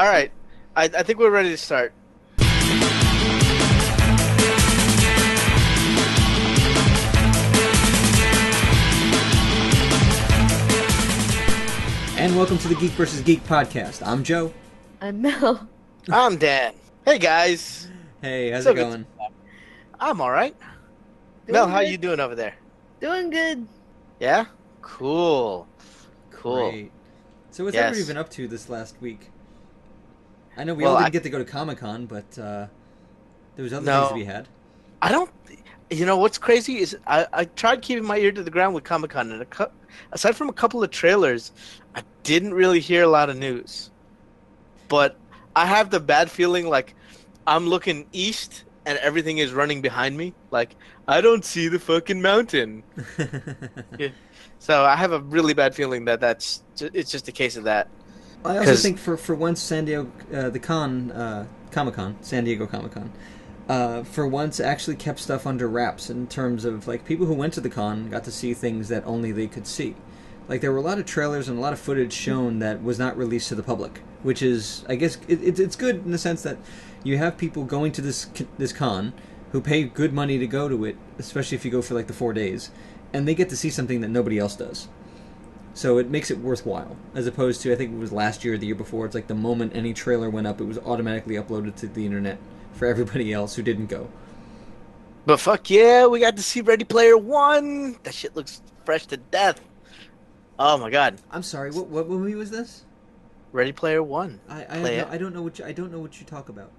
All right. I think we're ready to start. And welcome to the Geek Geek Podcast. I'm Joe. I'm Mel. I'm Dan. Hey, guys. Hey, how's So it good. going? I'm all right. Doing Mel, how good. you doing over there? Doing good. Yeah? Cool. Great. So what's Yes. everybody been up to this last week? I know we Well, all didn't get to go to Comic-Con, but there was other things to be had. I don't... You know, what's crazy is I tried keeping my ear to the ground with Comic-Con, and aside from a couple of trailers, I didn't really hear a lot of news. But I have the bad feeling like I'm looking east and everything is running behind me. Like, I don't see the fucking mountain. Yeah. So I have a really bad feeling that it's just a case of that. I also think for once San Diego, Comic-Con, San Diego Comic-Con, for once actually kept stuff under wraps in terms of, like, people who went to the con got to see things that only they could see. Like, there were a lot of trailers and a lot of footage shown that was not released to the public, which is, I guess, it's good in the sense that you have people going to this con who pay good money to go to it, especially if you go for, like, the 4 days, and they get to see something that nobody else does. So it makes it worthwhile, as opposed to, I think it was last year or the year before, it's like the moment any trailer went up, it was automatically uploaded to the internet for everybody else who didn't go. But fuck yeah, we got to see Ready Player One. That shit looks fresh to death. Oh my god. I'm sorry, what movie was this? Ready Player One. I don't know what you talk about.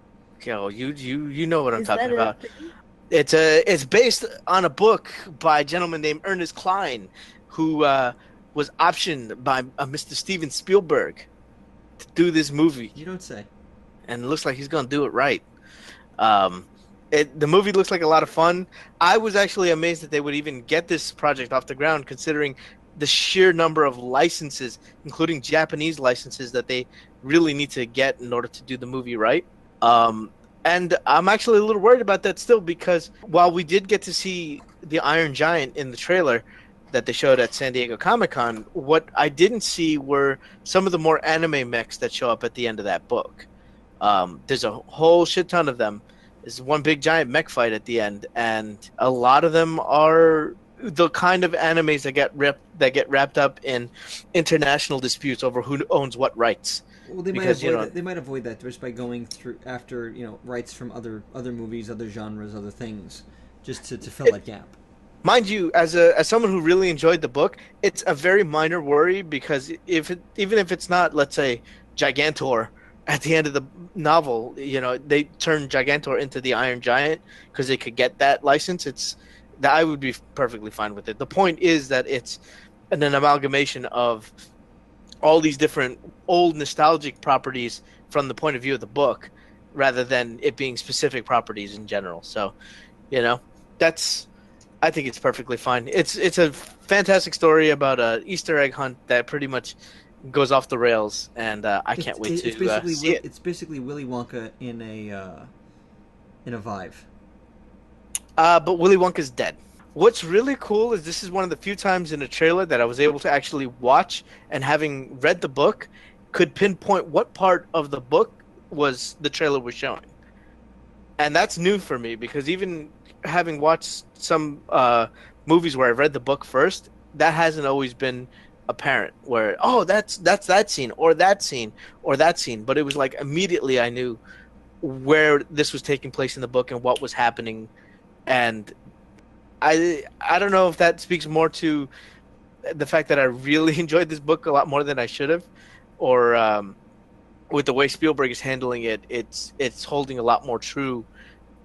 Yo, you know what I'm Is talking that about. thing? It's based on a book by a gentleman named Ernest Cline, who was optioned by Mr. Steven Spielberg to do this movie, You don't say. and it looks like he's gonna do it right. The movie looks like a lot of fun. I was actually amazed that they would even get this project off the ground, considering the sheer number of licenses, including Japanese licenses, that they really need to get in order to do the movie right. And I'm actually a little worried about that still, because while we did get to see the Iron Giant in the trailer that they showed at San Diego Comic-Con, what I didn't see were some of the more anime mechs that show up at the end of that book. There's a whole shit ton of them. There's one big giant mech fight at the end, and a lot of them are the kind of animes that get wrapped up in international disputes over who owns what rights. Well, they might avoid that just by going through after, rights from other movies, other genres, other things, just to fill that gap. Mind you, as someone who really enjoyed the book, it's a very minor worry, because even if it's not, let's say, Gigantor at the end of the novel, they turn Gigantor into the Iron Giant because they could get that license. I would be perfectly fine with it. The point is that it's an amalgamation of all these different old nostalgic properties from the point of view of the book, rather than it being specific properties in general. So, I think it's perfectly fine. It's a fantastic story about an Easter egg hunt that pretty much goes off the rails, and I can't wait to see it. It's basically Willy Wonka in a Vive. But Willy Wonka's dead. What's really cool is this is one of the few times in a trailer that I was able to actually watch, and having read the book, could pinpoint what part of the book the trailer was showing. And that's new for me, because even having watched some movies where I've read the book first, that hasn't always been apparent, where, oh, that's that scene, or that scene, or that scene. But it was like immediately I knew where this was taking place in the book and what was happening. And I don't know if that speaks more to the fact that I really enjoyed this book a lot more than I should have, or with the way Spielberg is handling it, it's holding a lot more true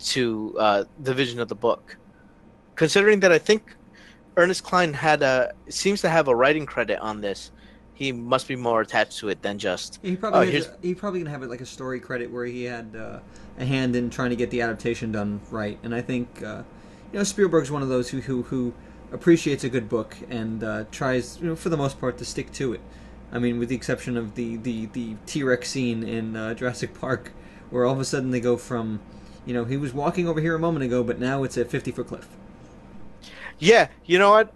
to the vision of the book. Considering that I think Ernest Cline seems to have a writing credit on this, he must be more attached to it than just. He probably gonna have it like a story credit where he had a hand in trying to get the adaptation done right. And I think Spielberg's one of those who appreciates a good book and tries, for the most part, to stick to it. I mean, with the exception of the T-Rex scene in Jurassic Park, where all of a sudden they go from, he was walking over here a moment ago, but now it's a 50-foot cliff. Yeah, you know what?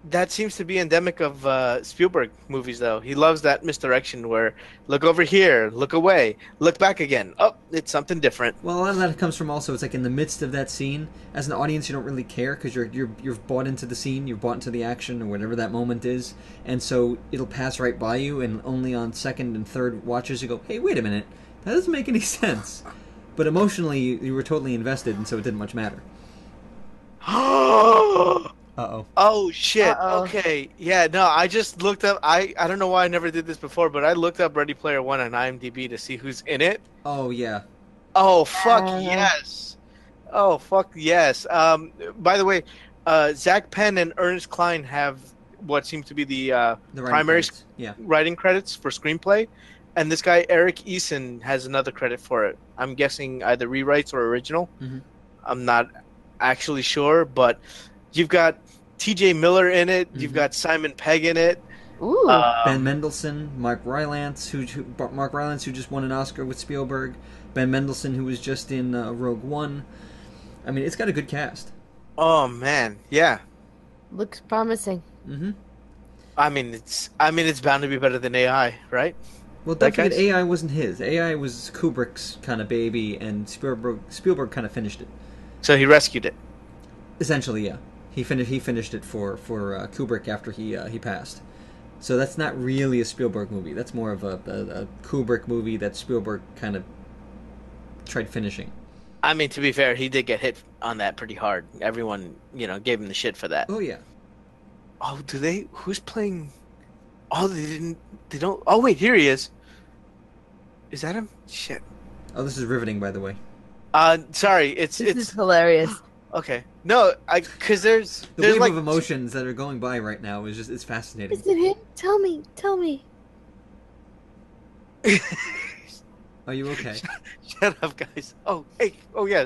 that seems to be endemic of Spielberg movies, though. He loves that misdirection where look over here, look away, look back again. Oh, it's something different. Well, a lot of that comes from also it's like in the midst of that scene. As an audience, you don't really care because you're bought into the scene, you're bought into the action or whatever that moment is, and so it'll pass right by you. And only on second and third watches you go, "Hey, wait a minute, that doesn't make any sense." But emotionally, you were totally invested, and so it didn't much matter. Uh-oh. Oh shit. Uh-oh. Okay. Yeah, no, I just looked up I don't know why I never did this before, but I looked up Ready Player One on IMDb to see who's in it. Oh, yeah. Oh fuck Uh. yes. Oh fuck yes. By the way, Zach Penn and Ernest Cline have what seems to be the The writing primary credits. Yeah. writing credits for screenplay, and this guy Eric Eason has another credit for it. I'm guessing either rewrites or original. Mhm. I'm not actually sure, but you've got T.J. Miller in it. You've Mhm. got Simon Pegg in it. Ooh. Ben Mendelsohn, Mark Rylance, who just won an Oscar with Spielberg. Ben Mendelsohn, who was just in Rogue One. I mean, it's got a good cast. Oh man, yeah. Looks promising. Mm-hmm. I mean, it's bound to be better than AI, right? Well, That don't forget, guy's- AI wasn't his. AI was Kubrick's kind of baby, and Spielberg kind of finished it. So he rescued it. Essentially, yeah. He finished it for Kubrick after he passed. So that's not really a Spielberg movie. That's more of a Kubrick movie that Spielberg kind of tried finishing. I mean, to be fair, he did get hit on that pretty hard. Everyone, gave him the shit for that. Oh yeah. Oh, do they? Who's playing? Oh, they didn't. They don't. Oh wait, here he is. Is that him? Shit. Oh, this is riveting, by the way. Sorry. This is hilarious. Okay. No, because there's The there's wave like of emotions that are going by right now it's fascinating. Is it him? Tell me. Tell me. Are you okay? Shut up, guys. Oh, hey. Oh yeah.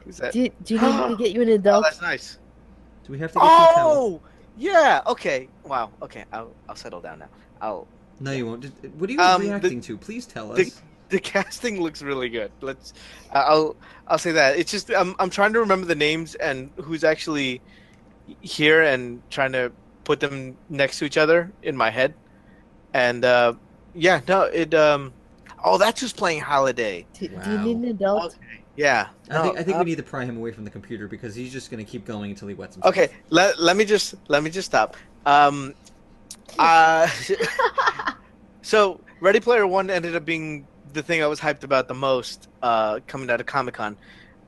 Who's that? Do you need me to get you an Oh, adult? that's nice. Do we have to get you a towel? Oh, yeah. Okay. Wow. Okay. I'll settle down now. No, you won't. What are you Um, reacting to? Please tell us. The casting looks really good. I'll say that. It's just I'm trying to remember the names and who's actually here and trying to put them next to each other in my head. And yeah, no, oh, that's who's playing Holiday. Do you Wow. need an adult? Okay. Yeah. I think No, we need to pry him away from the computer because he's just going to keep going until he wets himself. Okay, let me just stop. Uh, so Ready Player One ended up being the thing I was hyped about the most coming out of Comic-Con.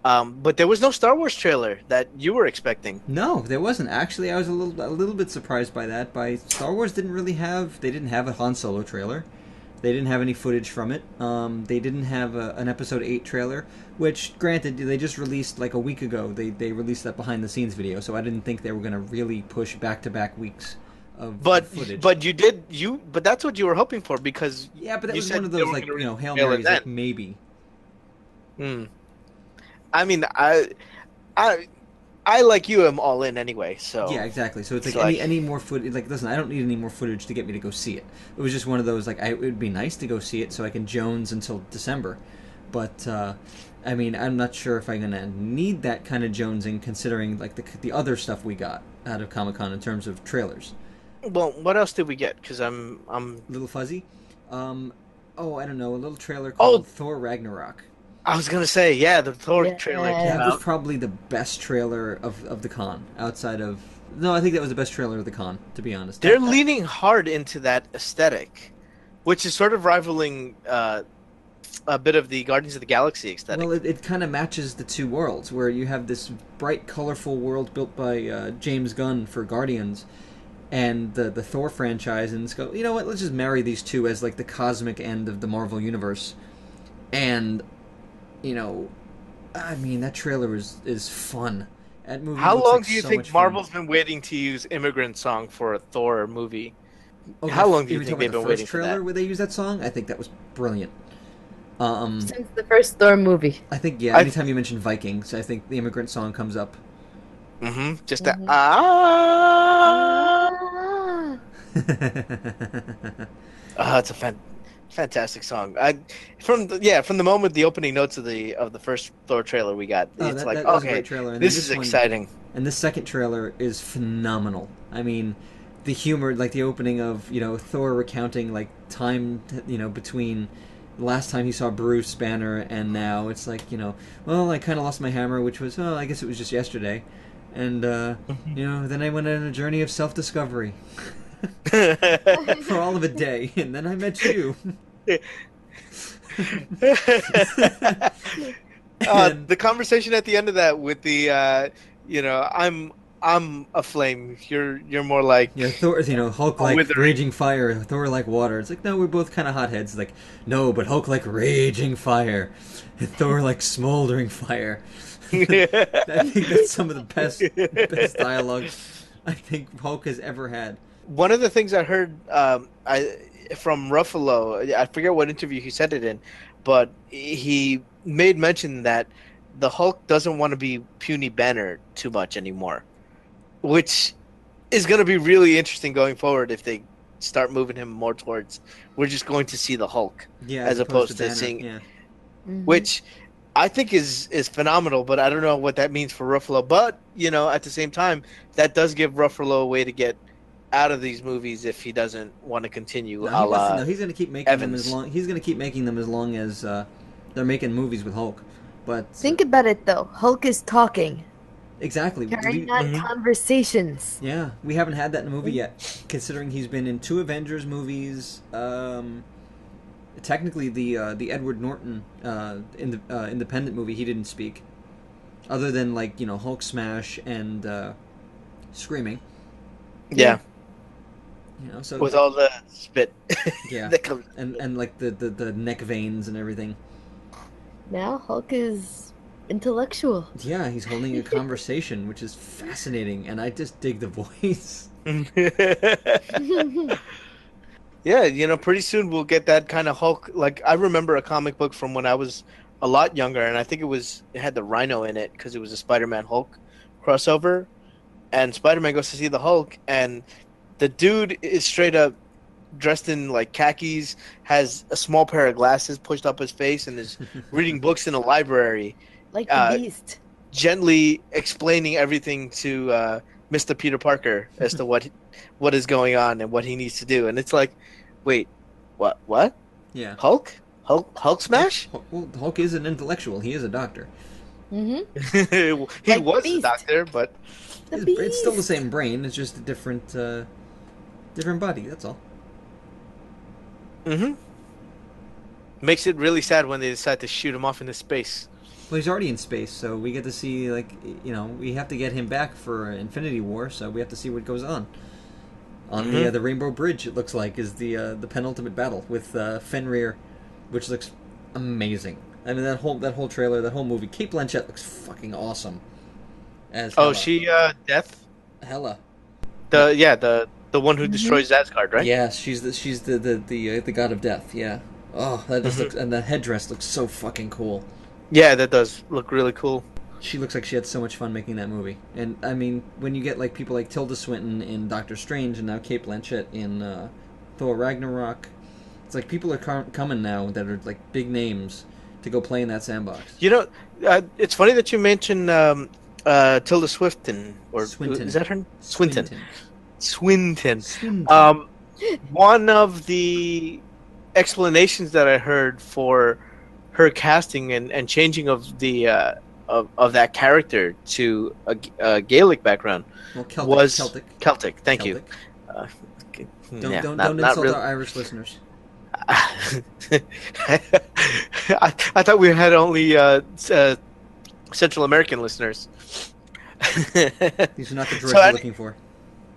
But there was no Star Wars trailer that you were expecting. No, there wasn't. Actually, I was a little bit surprised by that. Star Wars didn't have a Han Solo trailer. They didn't have any footage from it. They didn't have an Episode 8 trailer, which, granted, they just released like a week ago. They released that behind-the-scenes video, so I didn't think they were going to really push back-to-back weeks of footage. But that's what you were hoping for because yeah, but that you was said one of they those were like gonna Hail reveal it Marys, like then. maybe. I mean, I like you am all in anyway. So Yeah, exactly. So it's like, It's like- any more footage. Like, listen, I don't need any more footage to get me to go see it. It was just one of those like it would be nice to go see it so I can Jones until December, but I mean I'm not sure if I'm gonna need that kind of Jonesing considering like the other stuff we got out of Comic-Con in terms of trailers. Well, what else did we get? Because I'm A little fuzzy. Oh, I don't know. A little trailer Oh! called Thor Ragnarok. I was gonna say, yeah, the Thor Yeah. trailer Yeah. came That was out. probably the best trailer of the con outside of. No, I think that was the best trailer of the con. To be honest, They're leaning hard into that aesthetic, which is sort of rivaling a bit of the Guardians of the Galaxy aesthetic. Well, it kind of matches the two worlds, where you have this bright, colorful world built by James Gunn for Guardians, and the Thor franchise, and go, you know what? Let's just marry these two as like the cosmic end of the Marvel universe, and I mean that trailer is fun. That movie. How looks long like do you so think much fun. Marvel's been waiting to use "Immigrant Song" for a Thor movie? Oh, how long do you were think talking they've about been the waiting first for trailer that? where they used that song? I think that was brilliant. Since the first Thor movie. I think anytime you mention Vikings, I think the Immigrant Song comes up. Mm-hmm. Just Mhm. It's a fantastic song. From the moment the opening notes of the first Thor trailer we got, Oh, it's that like was a okay, great trailer. And this then is one- exciting. And this second trailer is phenomenal. I mean, the humor, like the opening of Thor recounting like time between the last time he saw Bruce Banner and now. It's like well, I kind of lost my hammer, which was I guess it was just yesterday, and then I went on a journey of self-discovery for all of a day, and then I met you. The conversation at the end of that with the I'm a flame. You're more like Thor. Hulk like raging fire. Thor like water. It's like no, we're both kind of hotheads. Like no, but Hulk like raging fire, and Thor like smoldering fire. I think that's some of the best dialogue I think Hulk has ever had. One of the things I heard from Ruffalo, I forget what interview he said it in, but he made mention that the Hulk doesn't want to be puny Banner too much anymore, which is going to be really interesting going forward if they start moving him more towards we're just going to see the Hulk as opposed to seeing, which I think is phenomenal. But I don't know what that means for Ruffalo. But at the same time, that does give Ruffalo a way to get out of these movies if he doesn't want to continue. He's going to keep making them as long. He's going to keep making them as long as they're making movies with Hulk. But think about it though, Hulk is talking. Exactly. Carrying on conversations. Yeah, we haven't had that in a movie yet. Considering he's been in 2 Avengers movies. Technically, the Edward Norton independent movie, he didn't speak, other than Hulk smash and screaming. Yeah. So with all the spit. Yeah. that comes. And like the neck veins and everything. Now Hulk is intellectual. Yeah, he's holding a conversation, which is fascinating, and I just dig the voice. Yeah, pretty soon we'll get that kind of Hulk. Like, I remember a comic book from when I was a lot younger, and I think it had the Rhino in it because it was a Spider-Man Hulk crossover, and Spider-Man goes to see the Hulk, and the dude is straight up dressed in like khakis, has a small pair of glasses pushed up his face, and is reading books in a library. Like the Beast. Gently explaining everything to Mr. Peter Parker as to what is going on and what he needs to do. And it's like, wait, what? Yeah. Hulk smash? Well, Hulk is an intellectual. He is a doctor. Mm-hmm. He like was a doctor, but it's still the same brain. It's just a different body. That's all. Mm-hmm. Makes it really sad when they decide to shoot him off into space. Well, he's already in space, so we get to see, we have to get him back for Infinity War, so we have to see what goes on. On the Rainbow Bridge, it looks like, is the penultimate battle with Fenrir, which looks amazing. I mean, that whole trailer, that whole movie. Cate Blanchett looks fucking awesome as Hela. Oh, she Death? Hela. The one who destroys Asgard, right? Yeah, she's the god of death. Yeah. Oh, that just looks, and the headdress looks so fucking cool. Yeah, that does look really cool. She looks like she had so much fun making that movie. And, I mean, when you get, people like Tilda Swinton in Doctor Strange and now Cate Blanchett in Thor Ragnarok, it's like people are coming now that are, big names to go play in that sandbox. It's funny that you mentioned Tilda Swinton. Swinton. Is that her name? Swinton. One of the explanations that I heard for her casting and changing of the of that character to a Gaelic background was Celtic. Thank you. Don't insult really. Our Irish listeners. I thought we had only Central American listeners. These are not the droids you're looking for.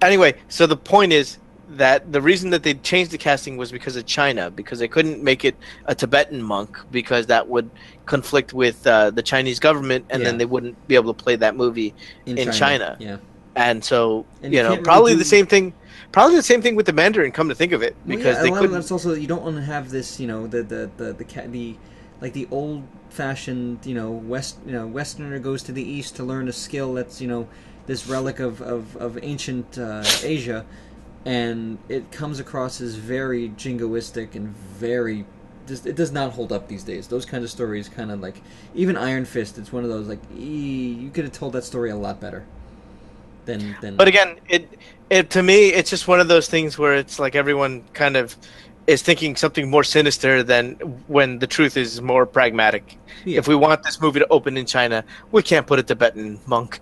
Anyway, so the point is that the reason that they changed the casting was because of China, because they couldn't make it a Tibetan monk because that would conflict with the Chinese government, and then they wouldn't be able to play that movie in China. Yeah, and so probably the same thing. Probably the same thing with the Mandarin. Come to think of it, because they couldn't. That's also, you don't want to have this, the old fashioned, Westerner goes to the East to learn a skill that's this relic of ancient Asia. And it comes across as very jingoistic and very... it does not hold up these days. Those kind of stories kind of even Iron Fist, it's one of those you could have told that story a lot better. than. But again, it to me, it's just one of those things where it's like everyone kind of is thinking something more sinister than when the truth is more pragmatic. Yeah. If we want this movie to open in China, we can't put a Tibetan monk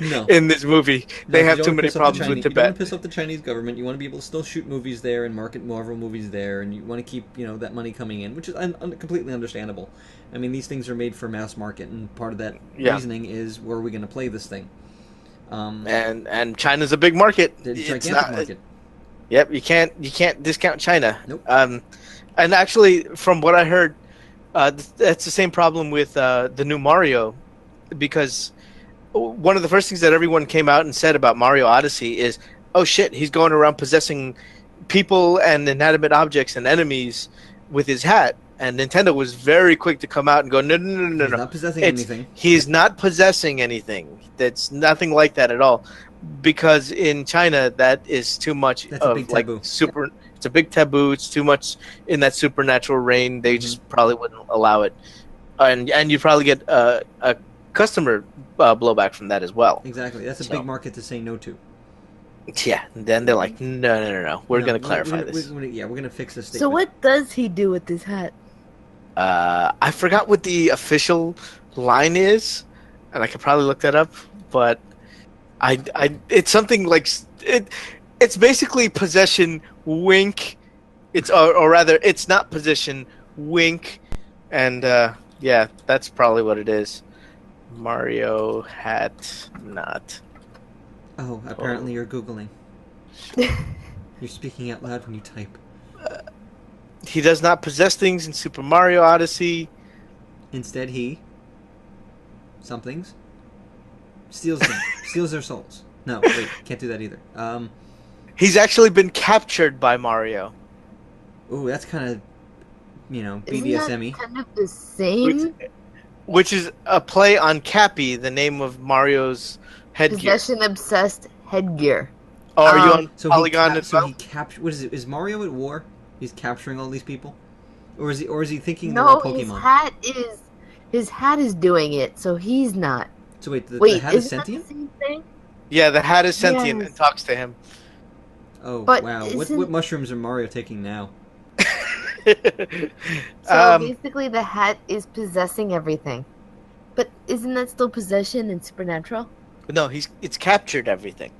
No. in this movie. They No, have you too don't many piss off the problems Chinese- with You don't want Tibet. to piss off the Chinese government. You want to be able to still shoot movies there and market Marvel movies there, and you want to keep that money coming in, which is completely understandable. I mean, these things are made for mass market, and part of that Yeah. reasoning is where are we going to play this thing? And China's a big market. It's a It's gigantic not. market. Yep, you can't discount China. Nope. And actually, from what I heard, that's the same problem with the new Mario, because one of the first things that everyone came out and said about Mario Odyssey is, "Oh shit, he's going around possessing people and inanimate objects and enemies with his hat." And Nintendo was very quick to come out and go, "No, no, no, no, He's no. not possessing It's- anything. He's not possessing anything. That's nothing like that at all." Because in China, that is too much That's a of big like taboo. super. It's a big taboo. It's too much in that supernatural reign. They just probably wouldn't allow it, and you'd probably get a customer blowback from that as well. Exactly. That's a So- big market to say no to. Yeah. And then they're like, no, no, no, no. We're No, going to clarify this. we're going to fix this statement. So what does he do with this hat? I forgot what the official line is, and I could probably look that up. But it's something like it's basically possession. Wink. It's or rather, it's not possession. Wink. And yeah, that's probably what it is. Mario hat not. Oh, apparently you're Googling. You're speaking out loud when you type. He does not possess things in Super Mario Odyssey. Instead, he somethings steals them, steals their souls. No, wait, can't do that either. He's actually been captured by Mario. Ooh, that's kind of Isn't BDSM-y. that kind of the same? Which is a play on Cappy, the name of Mario's headgear. Possession obsessed headgear. Oh, are you on So Polygon as well? he captured. What is it? Is Mario at war? He's capturing all these people, or is he thinking they're all No, Pokemon? his hat is doing it, so he's not. So wait, the Wait, hat is isn't that the sentient? same thing? Yeah, the hat is sentient Yes. and talks to him. Oh But wow! isn't- What mushrooms are Mario taking now? So basically, the hat is possessing everything. But isn't that still possession and supernatural? No, it's captured everything.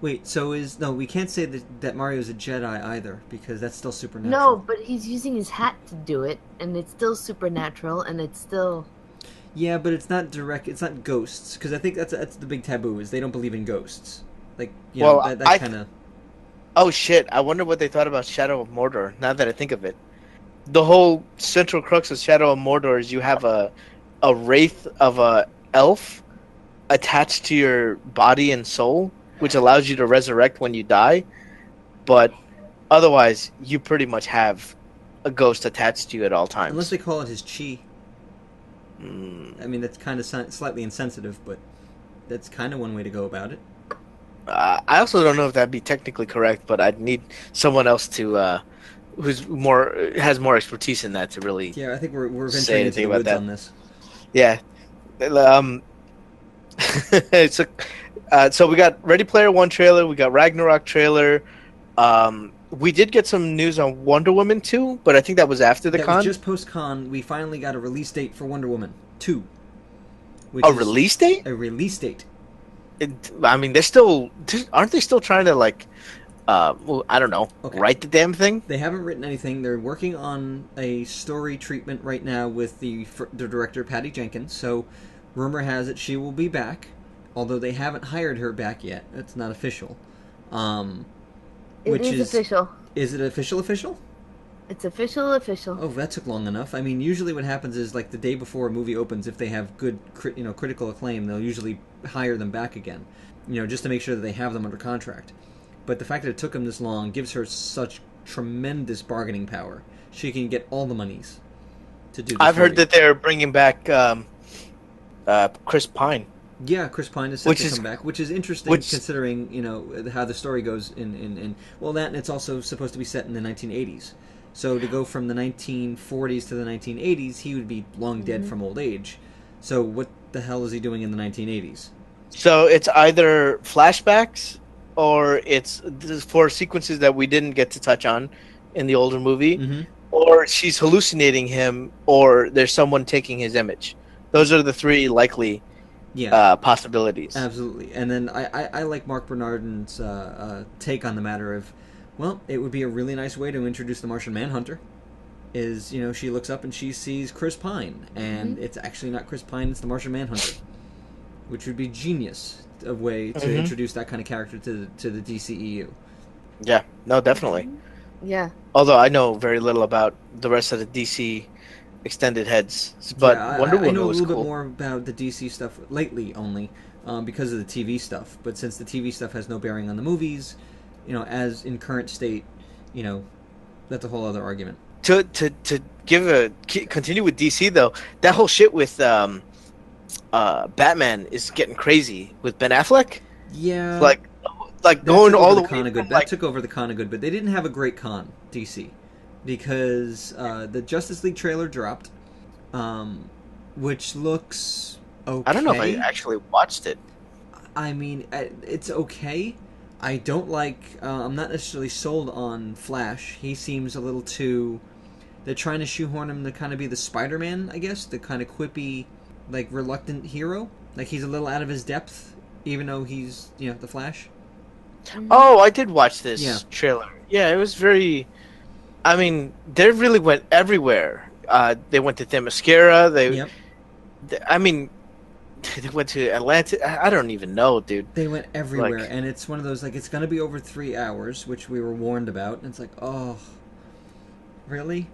Wait, so we can't say that Mario's a Jedi either because that's still No, supernatural. but he's using his hat to do it, and it's still supernatural, and it's still. Yeah, but it's not direct. It's not ghosts because I think that's the big taboo is they don't believe in ghosts. Like Well, that I- kind of. Oh shit! I wonder what they thought about Shadow of Mordor. Now that I think of it, the whole central crux of Shadow of Mordor is you have a wraith of a elf attached to your body and soul, which allows you to resurrect when you die. But otherwise, you pretty much have a ghost attached to you at all times. Unless they call it his chi. Mm, I mean, that's kind of slightly insensitive, but that's kind of one way to go about it. I also don't know if that'd be technically correct, but I'd need someone else to has more expertise in that to really. Yeah, I think we're Say venturing into anything the about woods that. on this. Yeah. So we got Ready Player One trailer, we got Ragnarok trailer. We did get some news on Wonder Woman 2, but I think that was after the That con. was just post-con. We finally got a release date for Wonder Woman 2. Which A is release date? A release date. I mean, aren't they still trying to well, I don't know, Okay. write the damn thing? They haven't written anything. They're working on a story treatment right now with the director, Patty Jenkins. So, rumor has it she will be back, although they haven't hired her back yet. It's not official. It is official. Is it official? It's official. Oh, that took long enough. I mean, usually what happens is like the day before a movie opens, if they have good, critical acclaim, they'll usually hire them back again, just to make sure that they have them under contract. But the fact that it took them this long gives her such tremendous bargaining power. She can get all the monies to do this I've heard movie. that they're bringing back Chris Pine. Yeah, Chris Pine is set to come back, which is interesting considering, how the story goes in well, that and it's also supposed to be set in the 1980s. So to go from the 1940s to the 1980s, he would be long dead from old age. So what the hell is he doing in the 1980s? So it's either flashbacks or it's for sequences that we didn't get to touch on in the older movie, Mm-hmm. or she's hallucinating him, or there's someone taking his image. Those are the three likely Yeah, possibilities. absolutely. And then I like Mark Bernardin's take on the matter of, well, it would be a really nice way to introduce the Martian Manhunter. Is, she looks up and she sees Chris Pine, and it's actually not Chris Pine, it's the Martian Manhunter, which would be genius a way to introduce that kind of character to the DCEU. Yeah, no, definitely. Yeah. Although I know very little about the rest of the DC extended heads, but Wonder Woman I know a was little cool. bit more about the DC stuff lately only because of the TV stuff. But since the TV stuff has no bearing on the movies, as in current state, that's a whole other argument. To continue with DC though, that whole shit with Batman is getting crazy with Ben Affleck. Yeah, Like that going all the way con of good. from, That took over the con of good, but they didn't have a great con, DC, because the Justice League trailer dropped, which looks okay. I don't know if I actually watched it. I mean, it's okay. I don't like. I'm not necessarily sold on Flash. He seems a little too. They're trying to shoehorn him to kind of be the Spider-Man, I guess, the kind of quippy, like reluctant hero. Like he's a little out of his depth, even though he's the Flash. Oh, I did watch this Yeah. trailer. Yeah, it was very. I mean, they really went everywhere. They went to Themyscira. Yep. I mean, they went to Atlanta. I don't even know, dude. They went everywhere, Like- and it's one of those it's going to be over 3 hours, which we were warned about. And it's like, oh, really?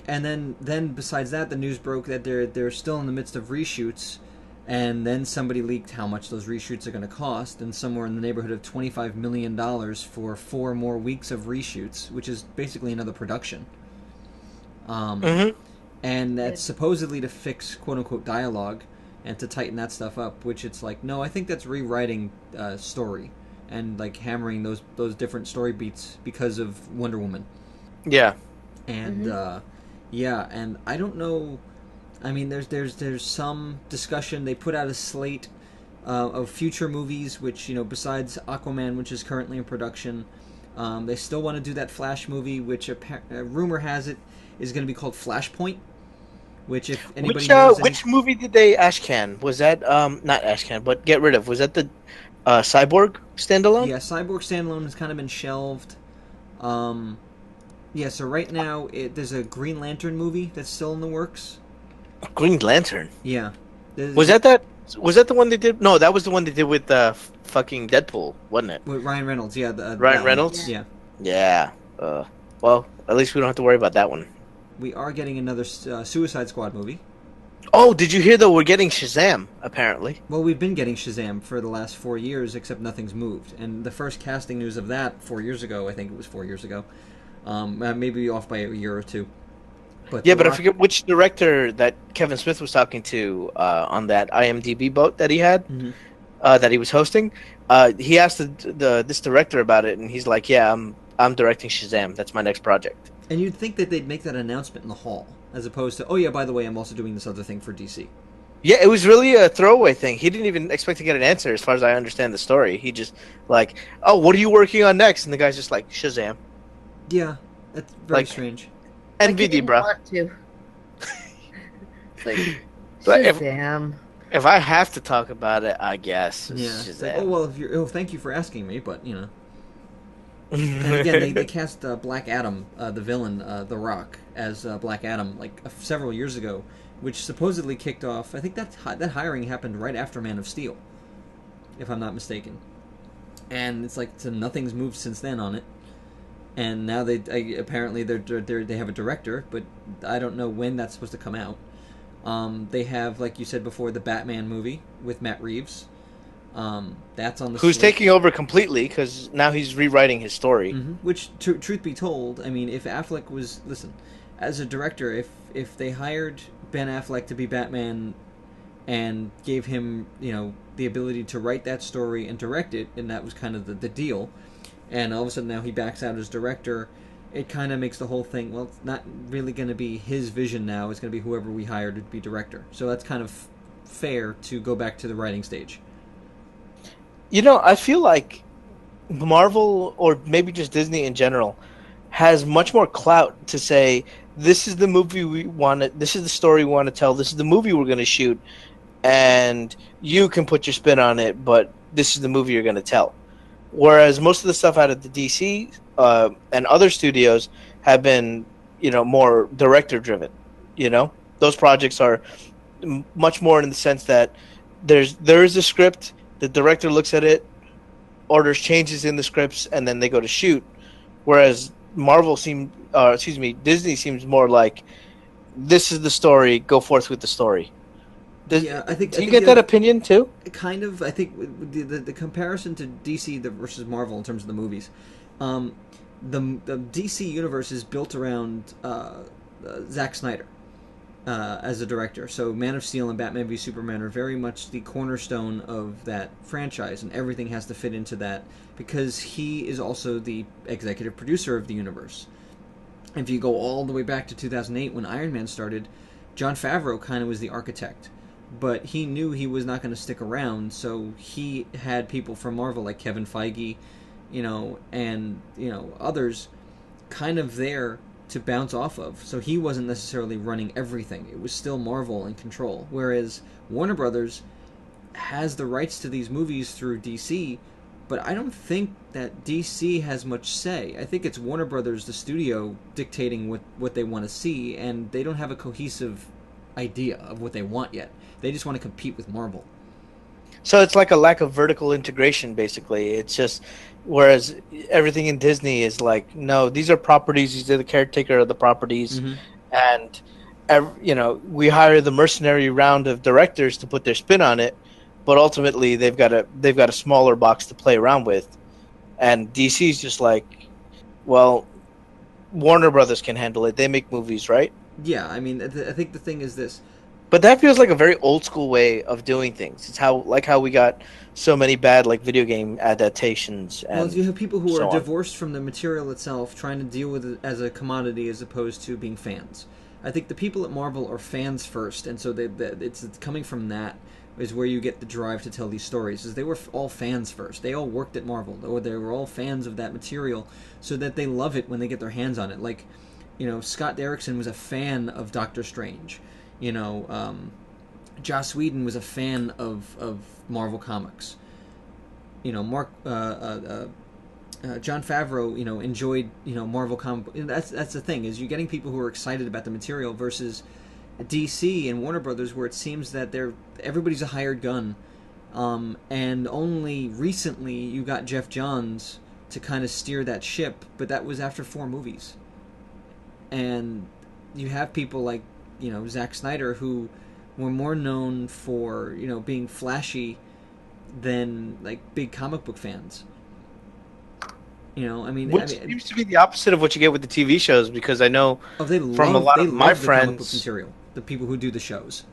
And then besides that, the news broke that they're still in the midst of reshoots, and then somebody leaked how much those reshoots are going to cost, and somewhere in the neighborhood of $25 million for 4 more weeks of reshoots, which is basically another production. And that's supposedly to fix quote unquote dialogue and to tighten that stuff up, which it's like, no, I think that's rewriting story and hammering those different story beats because of Wonder Woman. Yeah. And and I don't know. I mean, there's some discussion. They put out a slate of future movies, which besides Aquaman, which is currently in production, they still want to do that Flash movie, which rumor has it is going to be called Flashpoint. Which, if anybody knows, which movie did they ashcan? Was that not ashcan, but get rid of? Was that the Cyborg standalone? Yeah, Cyborg standalone has kind of been shelved. Yeah, so right now there's a Green Lantern movie that's still in the works. Green Lantern. Yeah. Was that the one they did? No, that was the one they did with fucking Deadpool, wasn't it? With Ryan Reynolds? Yeah, Ryan Reynolds. Yeah. Yeah. Well, at least we don't have to worry about that one. We are getting another Suicide Squad movie. Oh, did you hear though? We're getting Shazam apparently. Well, we've been getting Shazam for the last 4 years, except nothing's moved. And the first casting news of that 4 years ago, I think it was 4 years ago, maybe off by a year or two. But Yeah, but I forget which director that Kevin Smith was talking to on that IMDb boat that he had, that he was hosting. He asked this director about it, and he's like, "Yeah, I'm directing Shazam. That's my next project." And you'd think that they'd make that announcement in the hall, as opposed to, oh yeah, by the way, I'm also doing this other thing for DC. Yeah, it was really a throwaway thing. He didn't even expect to get an answer, as far as I understand the story. He just like, "Oh, what are you working on next?" And the guy's just like, "Shazam." Yeah, that's very strange. Like he NVD, didn't bro. want to. It's like, But Shazam. if I have to talk about it, I guess it's Yeah. It's Shazam. like, oh well, thank you for asking me, but And again, they cast Black Adam, the villain, The Rock, as Black Adam several years ago, which supposedly kicked off. I think that hiring happened right after Man of Steel, if I'm not mistaken. And it's so nothing's moved since then on it. And now apparently they have a director, but I don't know when that's supposed to come out. They have, like you said before, the Batman movie with Matt Reeves. That's on the Who's slate. taking over completely because now he's rewriting his story. Which, truth be told, I mean, if Affleck was as a director, if they hired Ben Affleck to be Batman and gave him the ability to write that story and direct it, and that was kind of the deal, and all of a sudden now he backs out as director, it kind of makes the whole thing, well, it's not really going to be his vision now, it's going to be whoever we hired to be director. So that's kind of fair to go back to the writing stage. I feel like Marvel, or maybe just Disney in general, has much more clout to say, this is the movie we want to, this is the story we want to tell, this is the movie we're going to shoot, and you can put your spin on it, but this is the movie you're going to tell. Whereas most of the stuff out of the DC and other studios have been, more director driven. Those projects are much more in the sense that there is a script, the director looks at it, orders changes in the scripts, and then they go to shoot. Whereas Disney seems more like, this is the story, go forth with the story. Do you get that opinion too? Kind of. I think the comparison to DC versus Marvel in terms of the movies, the DC universe is built around Zack Snyder as a director. So Man of Steel and Batman v Superman are very much the cornerstone of that franchise, and everything has to fit into that because he is also the executive producer of the universe. If you go all the way back to 2008 when Iron Man started, Jon Favreau kind of was the architect. But he knew he was not going to stick around, so he had people from Marvel like Kevin Feige, and others kind of there to bounce off of. So he wasn't necessarily running everything. It was still Marvel in control. Whereas Warner Brothers has the rights to these movies through DC, but I don't think that DC has much say. I think it's Warner Brothers, the studio, dictating what they want to see, and they don't have a cohesive idea of what they want yet. They just want to compete with Marvel. So it's like a lack of vertical integration, basically. It's just, whereas everything in Disney is like, no, these are properties, these are the caretaker of the properties, and we hire the mercenary round of directors to put their spin on it, but ultimately they've got a smaller box to play around with, and DC's just like, well, Warner Brothers can handle it. They make movies, right? Yeah, I mean, I think the thing is this. But that feels like a very old school way of doing things. It's how we got so many bad video game adaptations. And you have people who are divorced from the material itself, trying to deal with it as a commodity as opposed to being fans. I think the people at Marvel are fans first, and so it's coming from that is where you get the drive to tell these stories. Is they were all fans first. They all worked at Marvel, or they were all fans of that material, so that they love it when they get their hands on it. Like, Scott Derrickson was a fan of Doctor Strange. Joss Whedon was a fan of Marvel Comics. Jon Favreau, enjoyed, Marvel Comics. That's the thing, is you're getting people who are excited about the material versus DC and Warner Brothers, where it seems that everybody's a hired gun. And only recently you got Jeff Johns to kind of steer that ship, but that was after 4 movies. And you have people like, Zack Snyder, who were more known for, being flashy than, big comic book fans. Which seems to be the opposite of what you get with the TV shows, because I know from a lot of my friends, comic book material, the people who do the shows.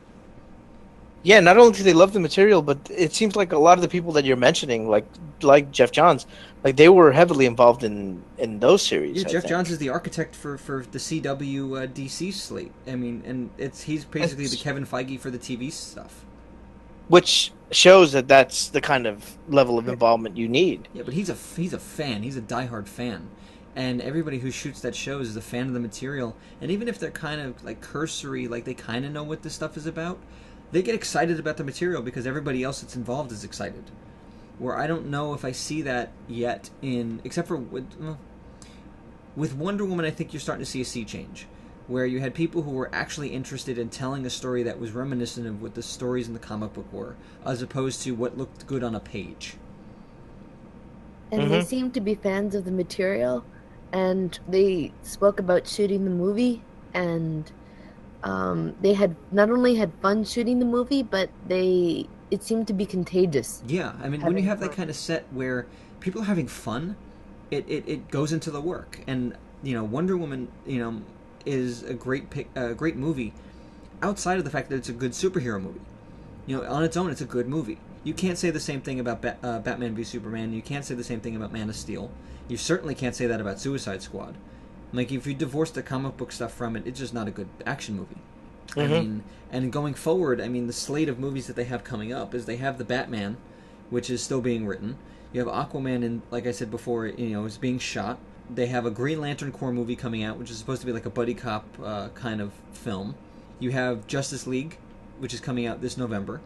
Yeah, not only do they love the material, but it seems like a lot of the people that you're mentioning, like Jeff Johns, they were heavily involved in those series. Yeah, Jeff Johns is the architect for the CW DC slate. And he's basically the Kevin Feige for the TV stuff. Which shows that that's the kind of level of involvement you need. Yeah, but he's a fan. He's a diehard fan. And everybody who shoots that show is a fan of the material. And even if they're kind of cursory, they kind of know what this stuff is about, they get excited about the material because everybody else that's involved is excited. Where I don't know if I see that yet except for with Wonder Woman, I think you're starting to see a sea change. Where you had people who were actually interested in telling a story that was reminiscent of what the stories in the comic book were, as opposed to what looked good on a page. And they seemed to be fans of the material, and they spoke about shooting the movie, and they had not only had fun shooting the movie, but it seemed to be contagious. Yeah, I mean, when you have that kind of set where people are having fun, it goes into the work. And Wonder Woman, is a great movie, outside of the fact that it's a good superhero movie. On its own, it's a good movie. You can't say the same thing about Batman v Superman. You can't say the same thing about Man of Steel. You certainly can't say that about Suicide Squad. If you divorce the comic book stuff from it, it's just not a good action movie. I mean, and going forward, the slate of movies that they have coming up is they have the Batman, which is still being written. You have Aquaman, and like I said before, is being shot. They have a Green Lantern Corps movie coming out, which is supposed to be like a buddy cop kind of film. You have Justice League, which is coming out this November.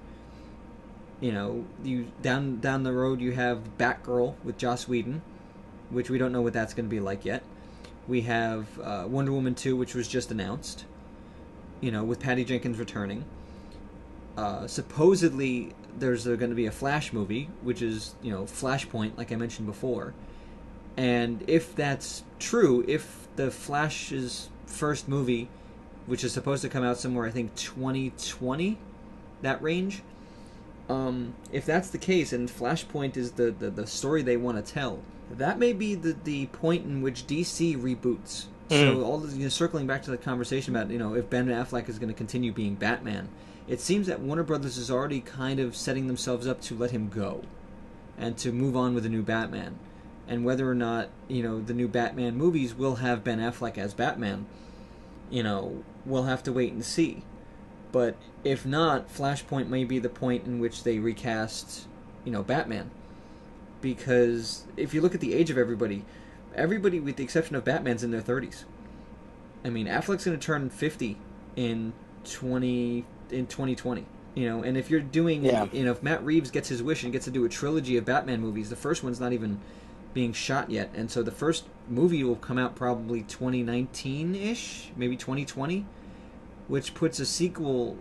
You down the road you have Batgirl with Joss Whedon, which we don't know what that's going to be like yet. We have Wonder Woman 2, which was just announced. With Patty Jenkins returning. Supposedly there's going to be a Flash movie, which is Flashpoint, like I mentioned before. And if that's true, if the Flash's first movie, which is supposed to come out somewhere, I think 2020, that range. If that's the case, and Flashpoint is the story they want to tell, that may be the point in which DC reboots. So all circling back to the conversation about if Ben Affleck is going to continue being Batman, it seems that Warner Brothers is already kind of setting themselves up to let him go, and to move on with a new Batman. And whether or not the new Batman movies will have Ben Affleck as Batman, we'll have to wait and see. But if not, Flashpoint may be the point in which they recast, Batman. Because if you look at the age of everybody with the exception of Batman's in their 30s. I mean, Affleck's going to turn 50 in 2020. And if you're doing, if Matt Reeves gets his wish and gets to do a trilogy of Batman movies, the first one's not even being shot yet. And so the first movie will come out probably 2019-ish, maybe 2020. Which puts a sequel,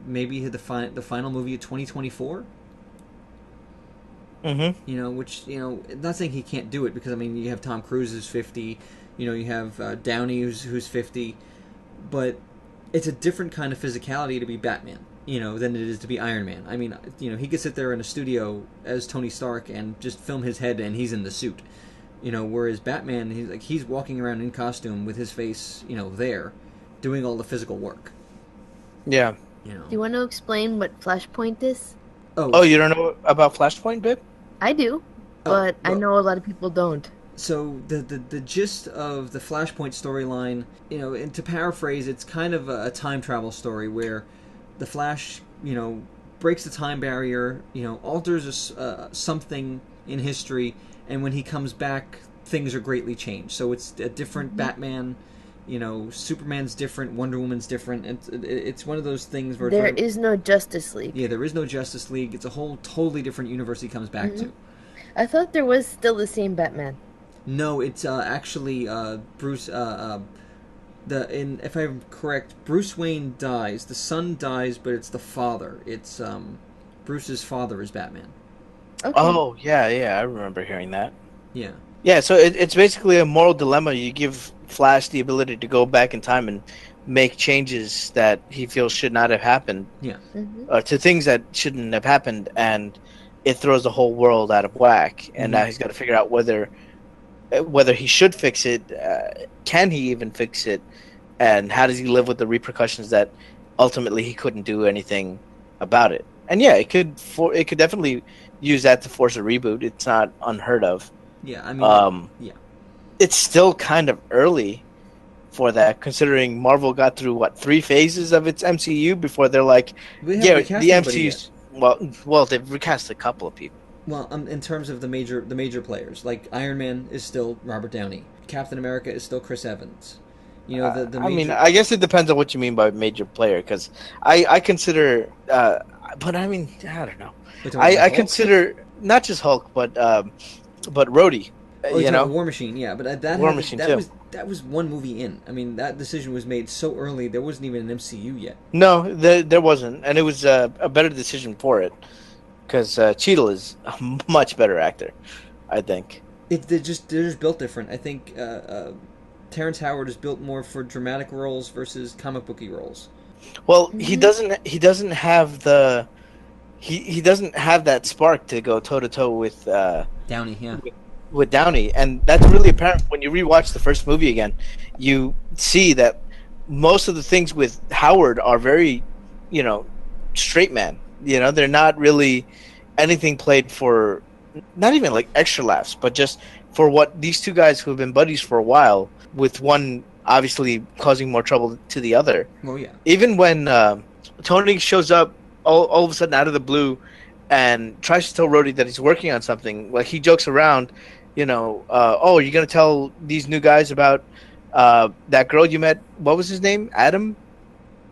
maybe the final movie of 2024. Mm-hmm. Which, not saying he can't do it, because, you have Tom Cruise who's 50, you have Downey who's 50, but it's a different kind of physicality to be Batman, than it is to be Iron Man. He could sit there in a studio as Tony Stark and just film his head and he's in the suit. Whereas Batman, he's walking around in costume with his face, there, doing all the physical work. Yeah. Do you want to explain what Flashpoint is? Oh, you don't know about Flashpoint, babe? I do, but I know a lot of people don't. So the gist of the Flashpoint storyline, and to paraphrase, it's kind of a time travel story where the Flash, breaks the time barrier, alters something in history, and when he comes back, things are greatly changed. So it's a different Batman. Superman's different, Wonder Woman's different. It's one of those things where there is no Justice League. Yeah, there is no Justice League. It's a whole totally different universe he comes back to. I thought there was still the same Batman. No, it's actually Bruce. If I'm correct, Bruce Wayne dies. The son dies, but it's the father. It's Bruce's father is Batman. Okay. Oh yeah, I remember hearing that. Yeah. Yeah, so it's basically a moral dilemma. You give Flash the ability to go back in time and make changes that he feels should not have happened. Yeah. To things that shouldn't have happened, and it throws the whole world out of whack. And now he's got to figure out whether he should fix it, can he even fix it, and how does he live with the repercussions that ultimately he couldn't do anything about it. And yeah, it could definitely use that to force a reboot. It's not unheard of. Yeah, yeah. It's still kind of early for that, considering Marvel got through 3 phases of its MCU before they're like, the MCU's well, they've recast a couple of people. Well, in terms of the major players, like Iron Man is still Robert Downey, Captain America is still Chris Evans. I guess it depends on what you mean by major player, because I consider, but I don't know. I consider not just Hulk, but Rhodey. War Machine, yeah, but that was one movie in. That decision was made so early, there wasn't even an MCU yet. No, there wasn't, and it was a better decision for it, because Cheadle is a much better actor, I think. They're just built different. I think Terrence Howard is built more for dramatic roles versus comic booky roles. Well, he doesn't have the he doesn't have that spark to go toe to toe with Downey, yeah. With Downey, and that's really apparent when you rewatch the first movie again. You see that most of the things with Howard are very, straight man. They're not really anything played for, not even like extra laughs, but just for what these two guys who have been buddies for a while, with one obviously causing more trouble to the other. Oh yeah. Even when Tony shows up all of a sudden out of the blue and tries to tell Rhodey that he's working on something. Like, he jokes around, oh, you're gonna tell these new guys about that girl you met? What was his name? Adam?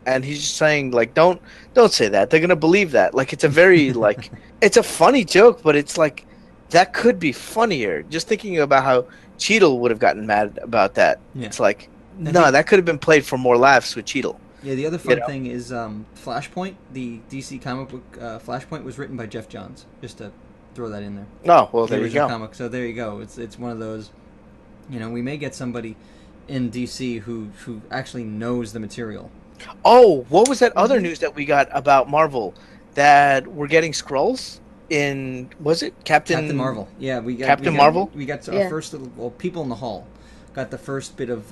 And he's just saying, like, don't say that. They're gonna believe that. Like, it's a very like, it's a funny joke, but it's like that could be funnier. Just thinking about how Cheadle would have gotten mad about that. Yeah. It's like, no, that could have been played for more laughs with Cheadle. Yeah, the other fun thing is Flashpoint, the DC comic book Flashpoint was written by Jeff Johns. Just to throw that in there. Oh, well, there you go. Comic. So there you go. It's one of those, we may get somebody in DC who actually knows the material. Oh, what was that other news that we got about Marvel? That we're getting Skrulls in, was it Captain Marvel? Yeah, we got Captain Marvel. We got our first little people in the hall. Got the first bit of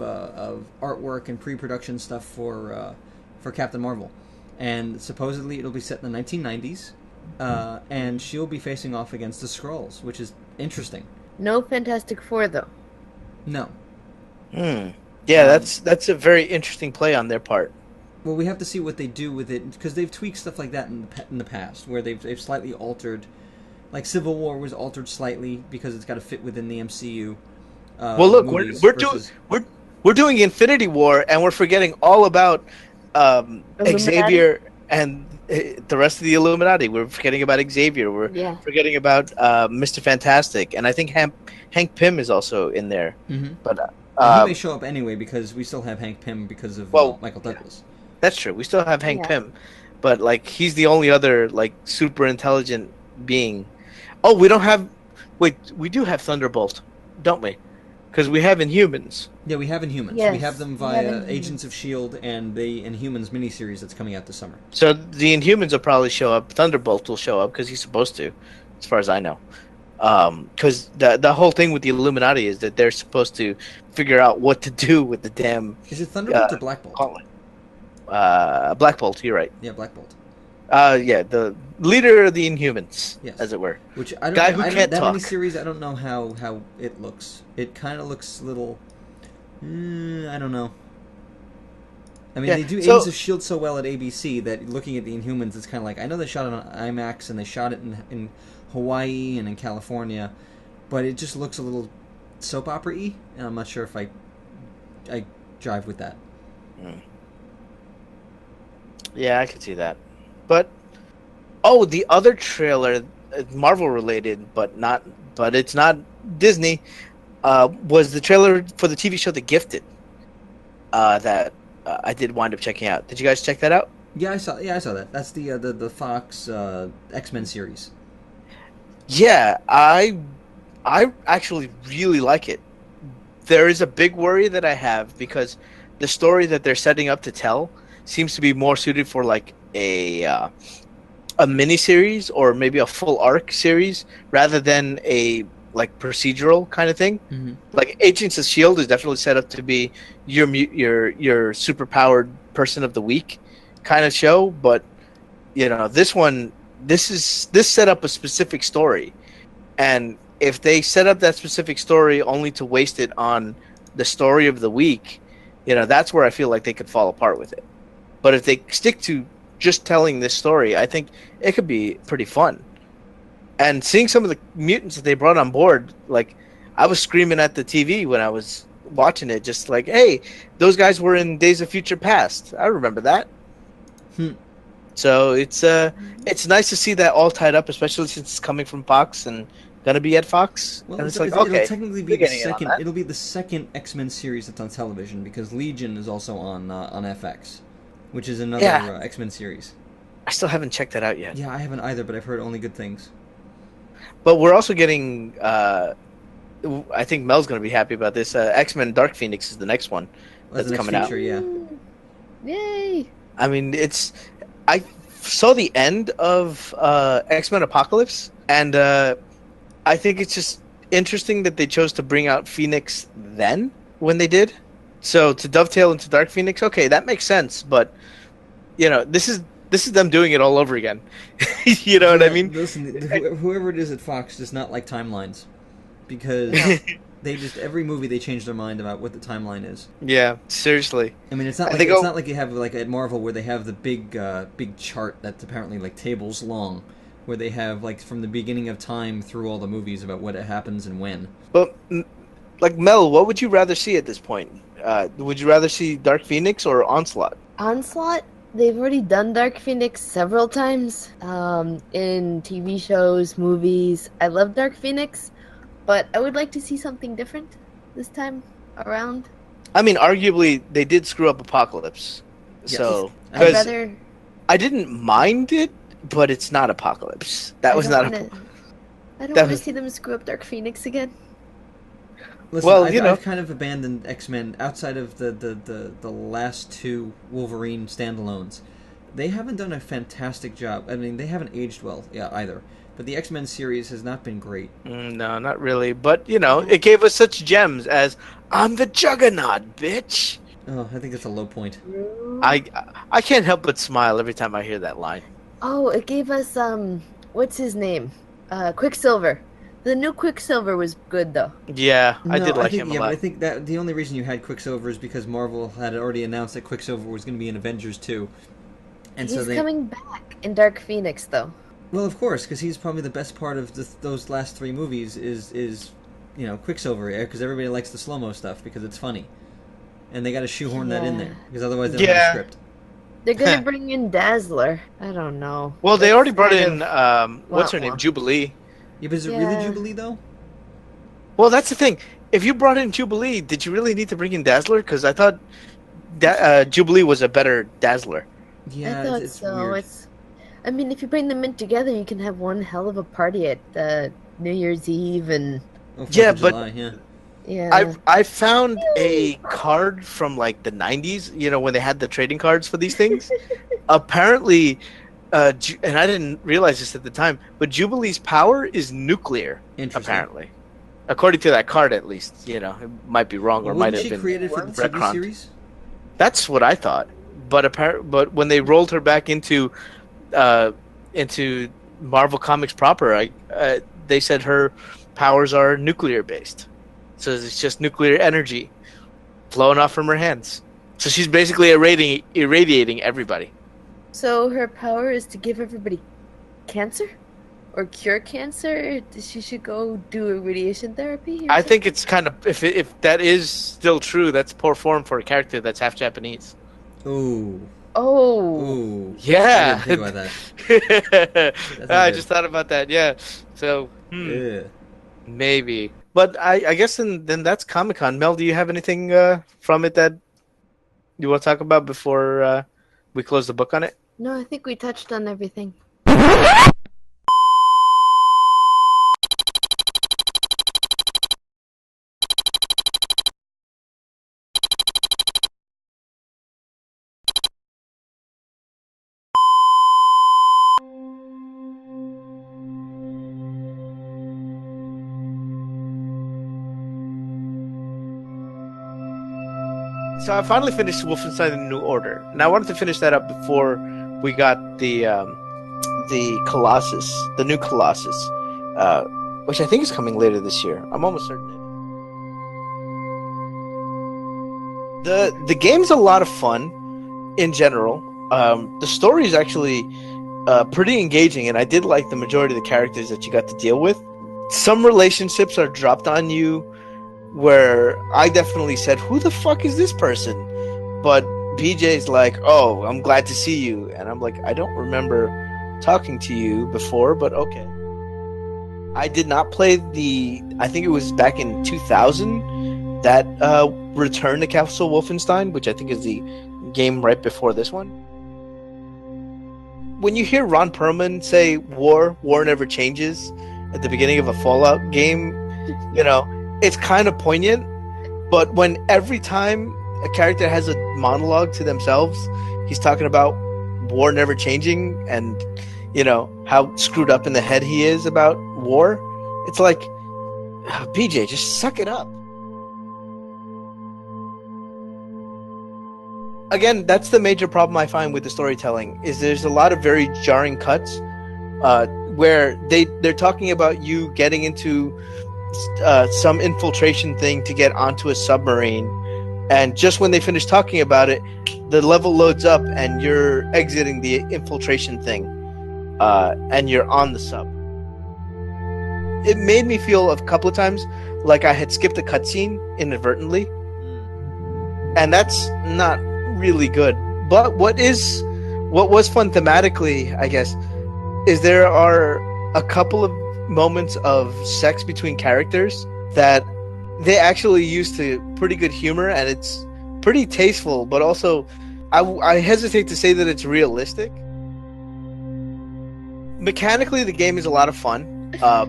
artwork and pre-production stuff for Captain Marvel, and supposedly it'll be set in the 1990s, and she'll be facing off against the Skrulls, which is interesting. No Fantastic Four though. No. Yeah, that's a very interesting play on their part. Well, we have to see what they do with it, because they've tweaked stuff like that in the past, where they've slightly altered, like Civil War was altered slightly because it's got to fit within the MCU. Well, look, we're doing Infinity War, and we're forgetting all about Xavier and the rest of the Illuminati. We're forgetting about Xavier. We're forgetting about Mr. Fantastic, and I think Hank Pym is also in there. Mm-hmm. But he may show up anyway because we still have Hank Pym because of Michael Douglas. That's true. We still have Hank Pym, but like he's the only other like super intelligent being. Oh, we don't have. Wait, we do have Thunderbolt, don't we? Because we have Inhumans. Yeah, we have Inhumans. Yes, we have them via Agents of S.H.I.E.L.D. and the Inhumans miniseries that's coming out this summer. So the Inhumans will probably show up. Thunderbolt will show up because he's supposed to, as far as I know. Because the whole thing with the Illuminati is that they're supposed to figure out what to do with the damn... Is it Thunderbolt or Black Bolt? Black Bolt, you're right. Yeah, Black Bolt. Yeah, the leader of the Inhumans, as it were. Which I don't Guy know, who can't talk. That miniseries, I don't know how it looks. It kind of looks a little... I don't know. I mean, they do Agents of S.H.I.E.L.D. so well at ABC that looking at the Inhumans, it's kind of like... I know they shot it on IMAX and they shot it in Hawaii and in California, but it just looks a little soap opera-y, and I'm not sure if I jive with that. Yeah, I could see that. But the other trailer, Marvel related, but it's not Disney, was the trailer for the TV show The Gifted. That I did wind up checking out. Did you guys check that out? Yeah, I saw that. That's the Fox X-Men series. Yeah, I actually really like it. There is a big worry that I have because the story that they're setting up to tell seems to be more suited for like a mini-series or maybe a full arc series rather than a like procedural kind of thing. Mm-hmm. Like Agents of S.H.I.E.L.D. is definitely set up to be your super-powered person of the week kind of show, but this set up a specific story, and if they set up that specific story only to waste it on the story of the week, that's where I feel like they could fall apart with it. But if they stick to just telling this story, I think it could be pretty fun. And seeing some of the mutants that they brought on board, like, I was screaming at the TV when I was watching it, just like, hey, those guys were in Days of Future Past. I remember that. So it's nice to see that all tied up, especially since it's coming from Fox and gonna be at Fox. Well, and it'll technically be the second. It'll be the second X-Men series that's on television because Legion is also on FX, which is another X-Men series. I still haven't checked that out yet. Yeah, I haven't either, but I've heard only good things. But we're also getting. I think Mel's gonna be happy about this. X-Men Dark Phoenix is the next one that's coming out. Yeah. Yay! I mean, I saw the end of X-Men Apocalypse, and I think it's just interesting that they chose to bring out Phoenix then when they did. So to dovetail into Dark Phoenix, okay, that makes sense. But this is them doing it all over again. You know what I mean? Listen, whoever it is at Fox does not like timelines because they just every movie they change their mind about what the timeline is. Yeah, seriously. I mean, it's not like you have like at Marvel where they have the big chart that's apparently like tables long where they have like from the beginning of time through all the movies about what happens and when. But like Mel, what would you rather see at this point? Would you rather see Dark Phoenix or Onslaught? Onslaught? They've already done Dark Phoenix several times in TV shows, movies. I love Dark Phoenix, but I would like to see something different this time around. I mean, arguably, they did screw up Apocalypse. Yes. So, I'd rather... I didn't mind it, but it's not Apocalypse. That was not a... I don't want to see them screw up Dark Phoenix again. Listen, well, I've kind of abandoned X-Men outside of the last two Wolverine standalones. They haven't done a fantastic job. I mean, they haven't aged well, either. But the X-Men series has not been great. No, not really. But, it gave us such gems as, I'm the Juggernaut, bitch! Oh, I think that's a low point. I can't help but smile every time I hear that line. Oh, it gave us, what's his name? Quicksilver. The new Quicksilver was good, though. Yeah, I did like him a lot. But I think that the only reason you had Quicksilver is because Marvel had already announced that Quicksilver was going to be in Avengers 2. And He's coming back in Dark Phoenix, though. Well, of course, because he's probably the best part of those last three movies is Quicksilver, because everybody likes the slow-mo stuff because it's funny. And they got to shoehorn that in there, because otherwise they don't have a script. They're going to bring in Dazzler. I don't know. Well, they already brought in, what's her name, Jubilee. Yeah, but is it really Jubilee, though? Well, that's the thing. If you brought in Jubilee, did you really need to bring in Dazzler? Because I thought Jubilee was a better Dazzler. Yeah, I thought it's so. weird. I mean, if you bring them in together, you can have one hell of a party at New Year's Eve and... Oh, 4th of July, yeah. Yeah. I found a card from like the 90s, when they had the trading cards for these things. Apparently, and I didn't realize this at the time, but Jubilee's power is nuclear, apparently. According to that card, at least. It might be wrong or might have been created for the TV series? That's what I thought. But when they rolled her back into Marvel Comics proper, they said her powers are nuclear based. So it's just nuclear energy flowing off from her hands. So she's basically irradiating everybody. So her power is to give everybody cancer? Or cure cancer? She should go do a radiation therapy? I think it's kind of... If that is still true, that's poor form for a character that's half Japanese. Ooh. Oh. Ooh. Yeah. I didn't think about that. I just thought about that, yeah. So, maybe. But I guess then that's Comic-Con. Mel, do you have anything from it that you want to talk about before we close the book on it? No, I think we touched on everything. So I finally finished Wolfenstein: The New Order, and I wanted to finish that up before we got the Colossus, the new Colossus, which I think is coming later this year. I'm almost certain. The game's a lot of fun in general. The story is actually pretty engaging, and I did like the majority of the characters that you got to deal with. Some relationships are dropped on you where I definitely said, who the fuck is this person? But BJ's like, oh, I'm glad to see you. And I'm like, I don't remember talking to you before, but okay. I did not play I think it was back in 2000 that Return to Castle Wolfenstein, which I think is the game right before this one. When you hear Ron Perlman say war never changes at the beginning of a Fallout game, it's kind of poignant, but when every time a character has a monologue to themselves, he's talking about war never changing and, how screwed up in the head he is about war, it's like, BJ, just suck it up. Again, that's the major problem I find with the storytelling, is there's a lot of very jarring cuts where they're talking about you getting into some infiltration thing to get onto a submarine, and just when they finish talking about it, the level loads up and you're exiting the infiltration thing, and you're on the sub. It made me feel a couple of times like I had skipped a cutscene inadvertently, and that's not really good. But what was fun thematically, I guess, is there are a couple of moments of sex between characters that they actually use to pretty good humor, and it's pretty tasteful, but also I hesitate to say that it's realistic. Mechanically, the game is a lot of fun. A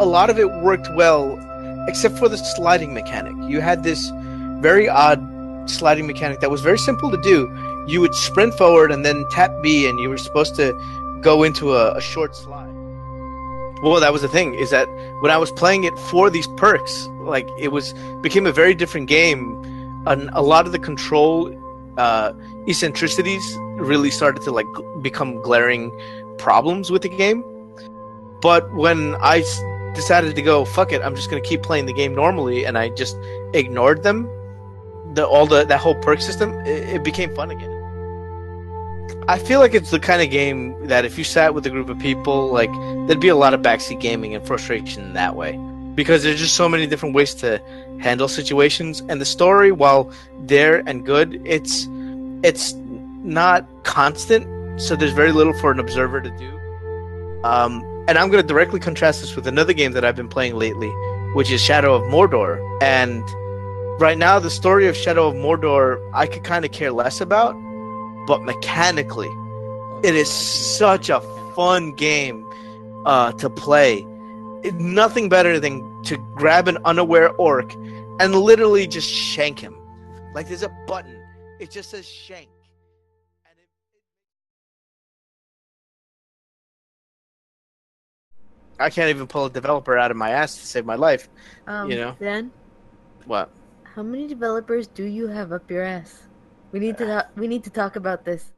lot of it worked well, except for the sliding mechanic. You had this very odd sliding mechanic that was very simple to do. You would sprint forward and then tap B, and you were supposed to go into a short slide. Well, that was the thing, is that when I was playing it for these perks, like became a very different game. And a lot of the control eccentricities really started to become glaring problems with the game. But when I decided to go, fuck it, I'm just going to keep playing the game normally, and I just ignored them, that whole perk system, it became fun again. I feel like it's the kind of game that if you sat with a group of people, there'd be a lot of backseat gaming and frustration that way. Because there's just so many different ways to handle situations, and the story, while there and good, it's not constant, so there's very little for an observer to do. And I'm going to directly contrast this with another game that I've been playing lately, which is Shadow of Mordor. And right now, the story of Shadow of Mordor, I could kind of care less about, but mechanically, it is such a fun game to play. Nothing better than to grab an unaware orc and literally just shank him. Like, there's a button. It just says shank. I can't even pull a developer out of my ass to save my life. Dan? What? How many developers do you have up your ass? We need to talk about this.